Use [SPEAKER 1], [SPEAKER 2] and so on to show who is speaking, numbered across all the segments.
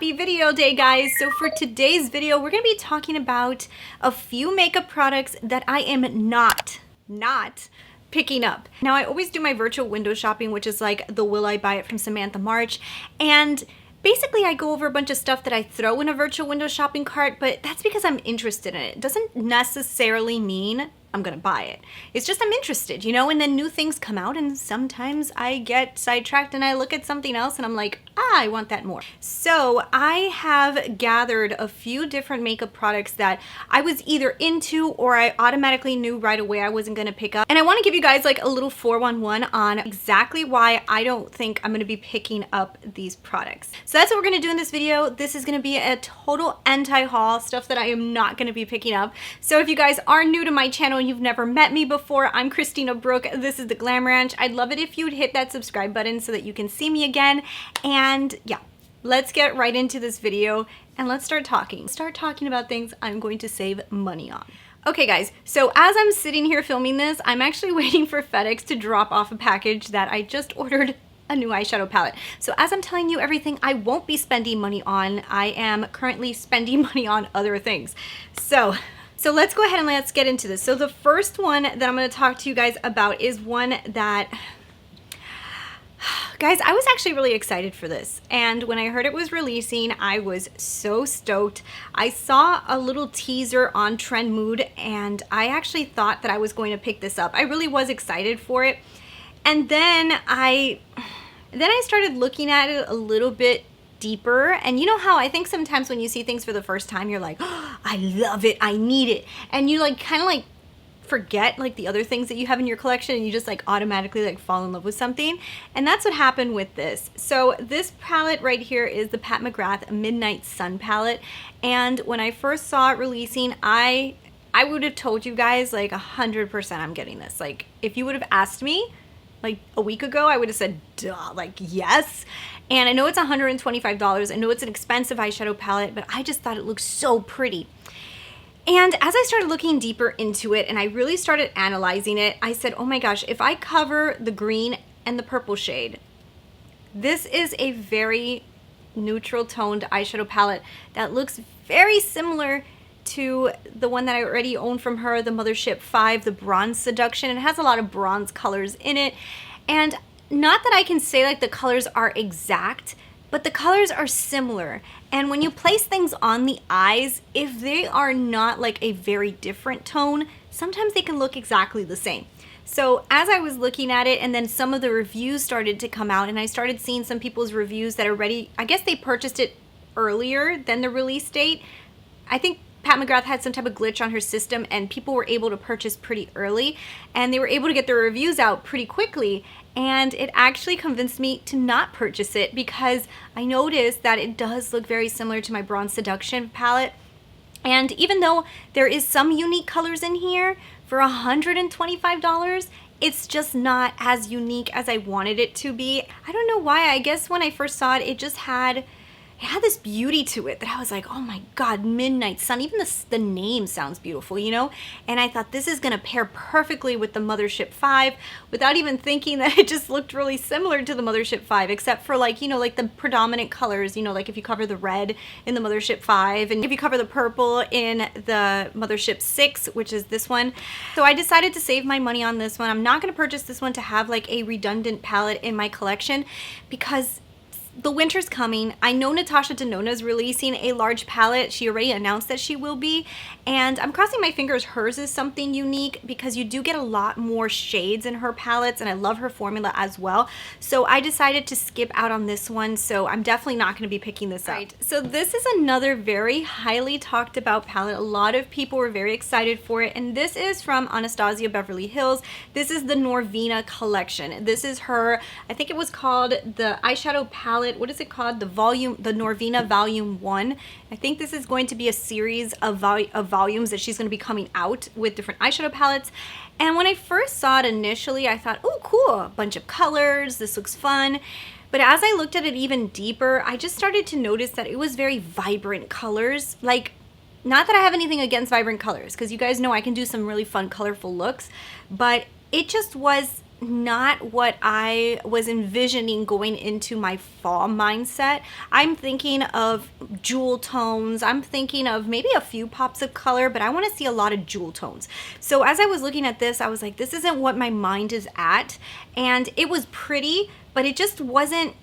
[SPEAKER 1] Happy video day, guys. So for today's video, we're gonna be talking about a few makeup products that I am not picking up. Now, I always do my virtual window shopping, which is like the Will I Buy It from Samantha March, and basically I go over a bunch of stuff that I throw in a virtual window shopping cart, but that's because I'm interested in it. It doesn't necessarily mean I'm gonna buy it. It's just I'm interested, you know, and then new things come out and sometimes I get sidetracked and I look at something else and I'm like, I want that more. So I have gathered a few different makeup products that I was either into or I automatically knew right away I wasn't gonna pick up. And I wanna give you guys like a little 411 on exactly why I don't think I'm gonna be picking up these products. So that's what we're gonna do in this video. This is gonna be a total anti-haul, stuff that I am not gonna be picking up. So if you guys are new to my channel, you've never met me before, I'm Christina Brooke. This is the Glam Ranch. I'd love it if you'd hit that subscribe button so that you can see me again. And yeah, let's get right into this video and let's start talking. Start talking about things I'm going to save money on. Okay guys, so as I'm sitting here filming this, I'm actually waiting for FedEx to drop off a package that I just ordered, a new eyeshadow palette. So as I'm telling you everything I won't be spending money on, I am currently spending money on other things. So let's go ahead and let's get into this. So the first one that I'm going to talk to you guys about is one that, guys, I was actually really excited for this. And when I heard it was releasing, I was so stoked. I saw a little teaser on Trend Mood and I actually thought that I was going to pick this up. I really was excited for it. And then I started looking at it a little bit deeper, and you know how I think sometimes when you see things for the first time you're like, oh, I love it, I need it, and you like kind of like forget like the other things that you have in your collection and you just like automatically like fall in love with something. And that's what happened with this. So this palette right here is the Pat McGrath Midnight Sun palette, and when I first saw it releasing, I would have told you guys like 100% I'm getting this. Like if you would have asked me like a week ago, I would have said, duh, like yes. And I know it's $125. I know it's an expensive eyeshadow palette, but I just thought it looked so pretty. And as I started looking deeper into it and I really started analyzing it, I said, oh my gosh, if I cover the green and the purple shade, this is a very neutral toned eyeshadow palette that looks very similar to the one that I already own from her, the Mothership 5, the Bronze Seduction. It has a lot of bronze colors in it. And not that I can say like the colors are exact, but the colors are similar. And when you place things on the eyes, if they are not like a very different tone, sometimes they can look exactly the same. So as I was looking at it and then some of the reviews started to come out and I started seeing some people's reviews that already, I guess they purchased it earlier than the release date. I think Pat McGrath had some type of glitch on her system and people were able to purchase pretty early and they were able to get their reviews out pretty quickly, and it actually convinced me to not purchase it because I noticed that it does look very similar to my Bronze Seduction palette. And even though there is some unique colors in here, for $125, it's just not as unique as I wanted it to be. I don't know why. I guess when I first saw it, it just had this beauty to it that I was like, oh my god, Midnight Sun. Even the name sounds beautiful, you know? And I thought this is gonna pair perfectly with the Mothership 5 without even thinking that it just looked really similar to the Mothership 5, except for like, you know, like the predominant colors, you know, like if you cover the red in the Mothership 5 and if you cover the purple in the Mothership 6, which is this one. So I decided to save my money on this one. I'm not gonna purchase this one to have like a redundant palette in my collection because the winter's coming. I know NATASHA DENONA is releasing a large palette. She already announced that she will be, and I'm crossing my fingers hers is something unique because you do get a lot more shades in her palettes and I love her formula as well. So I decided to skip out on this one, so I'm definitely not going to be picking this up. Right. So this is another very highly talked about palette. A lot of people were very excited for it, and this is from Anastasia Beverly Hills. This is the NORVINA collection. This is her, I think it was called the eyeshadow palette. What is it called? The NORVINA Volume 1. I think this is going to be a series of volumes that she's going to be coming out with different eyeshadow palettes. And when I first saw it initially, I thought, oh, cool, a bunch of colors, this looks fun. But as I looked at it even deeper, I just started to notice that it was very vibrant colors. Like, not that I have anything against vibrant colors, because you guys know I can do some really fun, colorful looks, but it just was not what I was envisioning going into my fall mindset. I'm thinking of jewel tones. I'm thinking of maybe a few pops of color, but I want to see a lot of jewel tones. So as I was looking at this, I was like, this isn't what my mind is at. And it was pretty, but it just wasn't,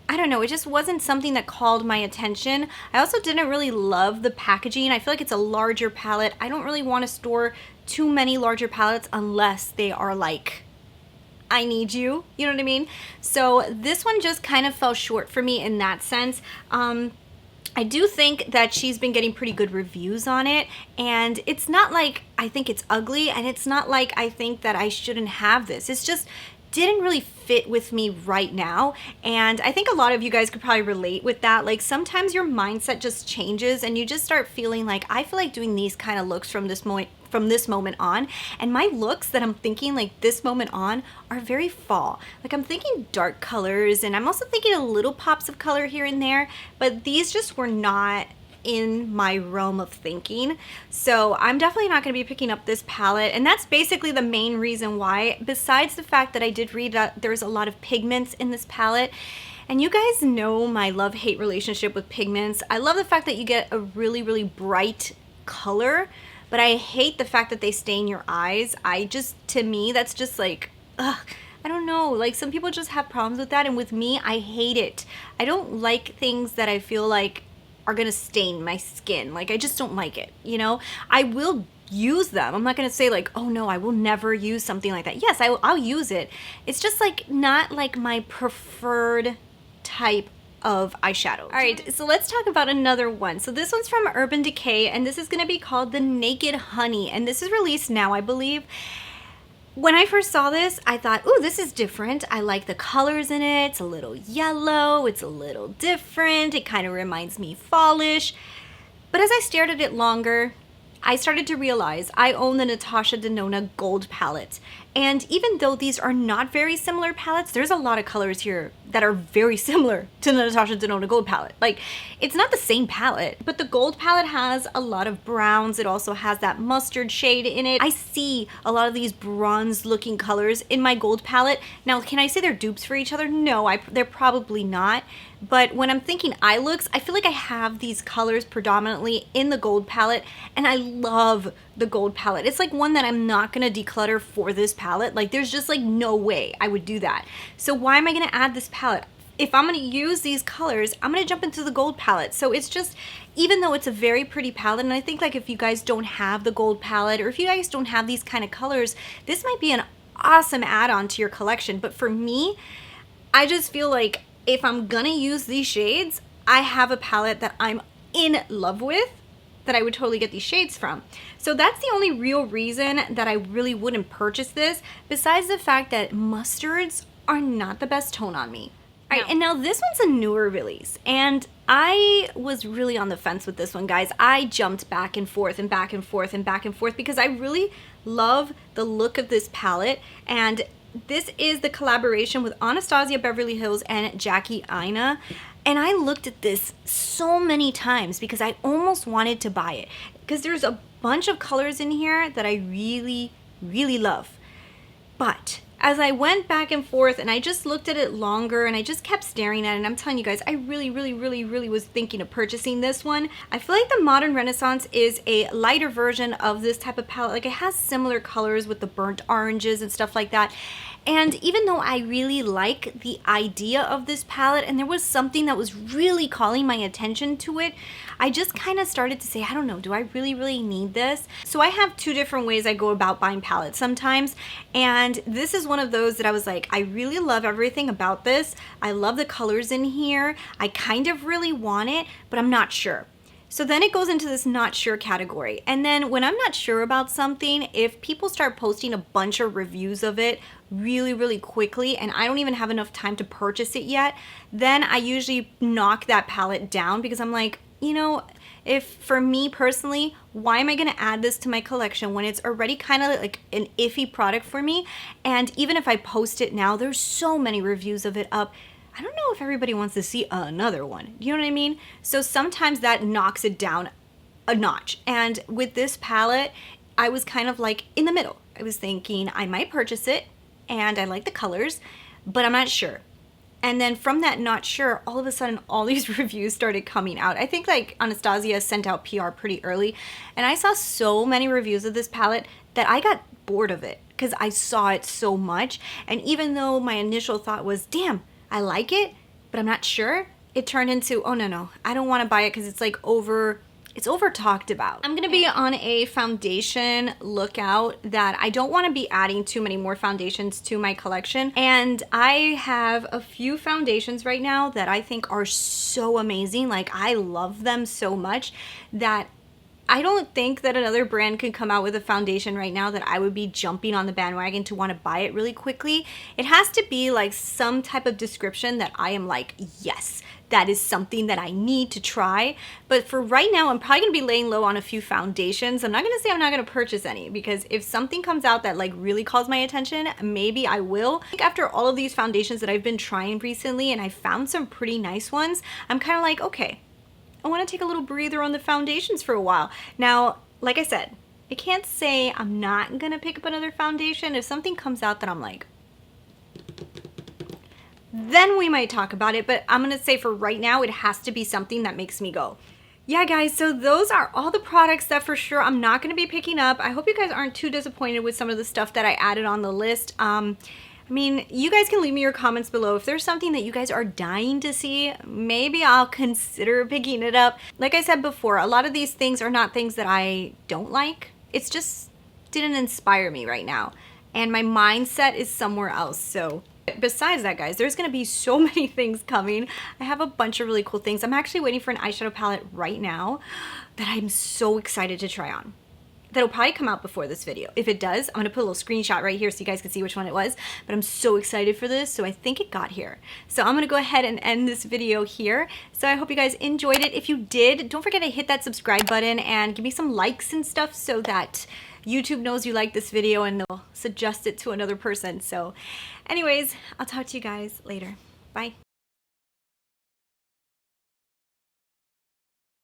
[SPEAKER 1] I don't know, it just wasn't something that called my attention. I also didn't really love the packaging. I feel like it's a larger palette. I don't really want to store too many larger palettes unless they are like, I need you, you know what I mean? So this one just kind of fell short for me in that sense. I do think that she's been getting pretty good reviews on it, and it's not like I think it's ugly, and it's not like I think that I shouldn't have this. It's just didn't really fit with me right now, and I think a lot of you guys could probably relate with that. Like sometimes your mindset just changes and you just start feeling like, I feel like doing these kind of looks from this moment on, and my looks that I'm thinking like this moment on are very fall. Like I'm thinking dark colors, and I'm also thinking a little pops of color here and there, but these just were not in my realm of thinking. So I'm definitely not going to be picking up this palette, and that's basically the main reason why, besides the fact that I did read that there's a lot of pigments in this palette. And you guys know my love-hate relationship with pigments. I love the fact that you get a really, really bright color, but I hate the fact that they stain your eyes. To me, that's just like, ugh. I don't know, like some people just have problems with that, and with me, I hate it. I don't like things that I feel like are gonna stain my skin. Like I just don't like it, you know? I will use them. I'm not gonna say like, oh no, I will never use something like that. Yes, I'll use it. It's just like not like my preferred type of eyeshadow. All right, so let's talk about another one. So this one's from Urban Decay, and this is gonna be called the Naked Honey, and this is released now, I believe. When I first saw this, I thought, ooh, this is different. I like the colors in it. It's a little yellow. It's a little different. It kind of reminds me fallish. But as I stared at it longer, I started to realize I own the NATASHA DENONA Gold palette. And even though these are not very similar palettes, there's a lot of colors here that are very similar to the NATASHA DENONA Gold palette. Like, it's not the same palette, but the Gold palette has a lot of browns. It also has that mustard shade in it. I see a lot of these bronze looking colors in my Gold palette. Now, can I say they're dupes for each other? No, they're probably not. But when I'm thinking eye looks, I feel like I have these colors predominantly in the Gold palette, and I love the Gold palette. It's like one that I'm not gonna declutter for this palette. Like there's just like no way I would do that. So why am I gonna add this palette? If I'm gonna use these colors, I'm gonna jump into the Gold palette. So it's just, even though it's a very pretty palette, and I think like if you guys don't have the Gold palette, or if you guys don't have these kind of colors, this might be an awesome add-on to your collection. But for me, I just feel like if I'm gonna use these shades, I have a palette that I'm in love with that I would totally get these shades from. So that's the only real reason that I really wouldn't purchase this, besides the fact that mustards are not the best tone on me. All right, and now this one's a newer release, and I was really on the fence with this one, guys. I jumped back and forth and back and forth and back and forth because I really love the look of this palette, and this is the collaboration with Anastasia, Beverly Hills, and Jackie AINA. And I looked at this so many times because I almost wanted to buy it, because there's a bunch of colors in here that I really, really love. But as I went back and forth and I just looked at it longer and I just kept staring at it, and I'm telling you guys, I really, really, really, really was thinking of purchasing this one. I feel like the Modern Renaissance is a lighter version of this type of palette. Like it has similar colors with the burnt oranges and stuff like that. And even though I really like the idea of this palette, and there was something that was really calling my attention to it, I just kind of started to say, I don't know, do I really, really need this? So I have two different ways I go about buying palettes sometimes, and this is one of those that I was like, I really love everything about this. I love the colors in here. I kind of really want it, but I'm not sure. So then it goes into this not sure category. And then when I'm not sure about something, if people start posting a bunch of reviews of it really, really quickly, and I don't even have enough time to purchase it yet, then I usually knock that palette down, because I'm like, you know, if for me personally, why am I gonna add this to my collection when it's already kind of like an iffy product for me? And even if I post it now, there's so many reviews of it up, I don't know if everybody wants to see another one. You know what I mean? So sometimes that knocks it down a notch. And with this palette, I was kind of like in the middle. I was thinking I might purchase it, and I like the colors, but I'm not sure. And then from that not sure, all of a sudden all these reviews started coming out. I think like Anastasia sent out PR pretty early, and I saw so many reviews of this palette that I got bored of it because I saw it so much. And even though my initial thought was, damn, I like it, but I'm not sure, it turned into, oh no, I don't want to buy it because it's like it's over talked about. I'm gonna be on a foundation lookout that I don't want to be adding too many more foundations to my collection. And I have a few foundations right now that I think are so amazing. Like, I love them so much that I don't think that another brand could come out with a foundation right now that I would be jumping on the bandwagon to want to buy it really quickly. It has to be like some type of description that I am like, yes, that is something that I need to try. But for right now, I'm probably gonna be laying low on a few foundations. I'm not gonna say I'm not gonna purchase any, because if something comes out that like really calls my attention, maybe I will. I think after all of these foundations that I've been trying recently, and I found some pretty nice ones, I'm kind of like, okay, I want to take a little breather on the foundations for a while. Now, like I said, I can't say I'm not gonna pick up another foundation. If something comes out that I'm like, then we might talk about it, but I'm gonna say for right now, it has to be something that makes me go, yeah guys, so those are all the products that for sure I'm not gonna be picking up. I hope you guys aren't too disappointed with some of the stuff that I added on the list. I mean, you guys can leave me your comments below. If there's something that you guys are dying to see, maybe I'll consider picking it up. Like I said before, a lot of these things are not things that I don't like. It's just didn't inspire me right now. And my mindset is somewhere else. So besides that, guys, there's going to be so many things coming. I have a bunch of really cool things. I'm actually waiting for an eyeshadow palette right now that I'm so excited to try on. That'll probably come out before this video. If it does, I'm gonna put a little screenshot right here so you guys can see which one it was, but I'm so excited for this, so I think it got here. So I'm gonna go ahead and end this video here. So I hope you guys enjoyed it. If you did, don't forget to hit that subscribe button and give me some likes and stuff so that YouTube knows you like this video and they'll suggest it to another person. So anyways, I'll talk to you guys later. Bye.